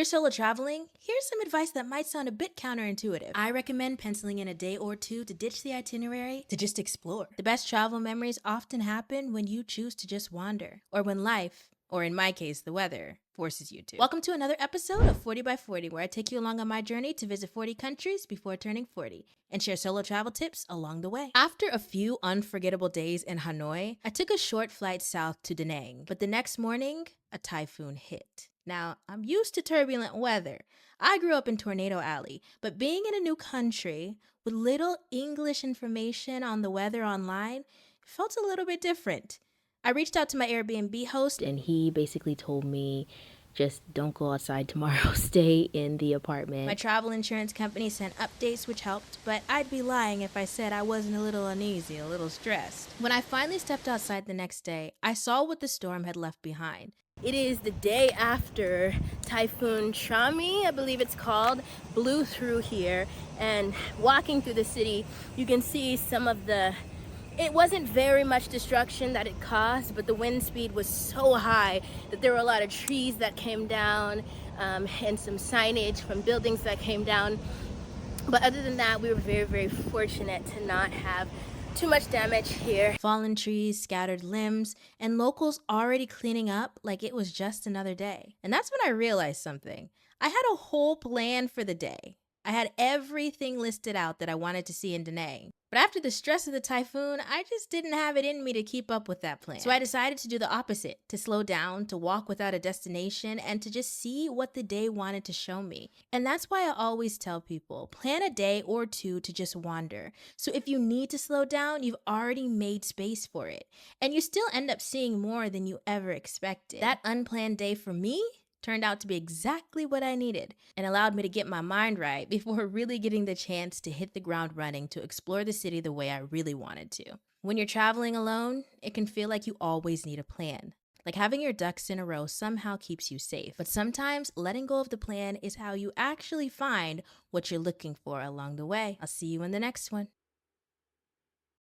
When you're solo traveling, here's some advice that might sound a bit counterintuitive. I recommend penciling in a day or two to ditch the itinerary to just explore. The best travel memories often happen when you choose to just wander, or when life, or in my case, the weather, forces you to. Welcome to another episode of 40 by 40, where I take you along on my journey to visit 40 countries before turning 40 and share solo travel tips along the way. After a few unforgettable days in Hanoi, I took a short flight south to Da Nang, but the next morning, a typhoon hit. Now, I'm used to turbulent weather. I grew up in Tornado Alley, but being in a new country with little English information on the weather online felt a little bit different. I reached out to my Airbnb host, and he basically told me, just don't go outside tomorrow, stay in the apartment. My travel insurance company sent updates, which helped, but I'd be lying if I said I wasn't a little uneasy, a little stressed. When I finally stepped outside the next day, I saw what the storm had left behind. It is the day after Typhoon Chami, I believe it's called, blew through here, and walking through the city, you can see some of it wasn't very much destruction that it caused, but the wind speed was so high that there were a lot of trees that came down and some signage from buildings that came down. But other than that, we were very, very fortunate to not have too much damage here. Fallen trees, scattered limbs, and locals already cleaning up like it was just another day. And that's when I realized something. I had a whole plan for the day. I had everything listed out that I wanted to see in Da Nang. But after the stress of the typhoon, I just didn't have it in me to keep up with that plan. So I decided to do the opposite, to slow down, to walk without a destination, and to just see what the day wanted to show me. And that's why I always tell people, plan a day or two to just wander. So if you need to slow down, you've already made space for it. And you still end up seeing more than you ever expected. That unplanned day for me turned out to be exactly what I needed and allowed me to get my mind right before really getting the chance to hit the ground running to explore the city the way I really wanted to. When you're traveling alone, it can feel like you always need a plan. Like having your ducks in a row somehow keeps you safe. But sometimes letting go of the plan is how you actually find what you're looking for along the way. I'll see you in the next one.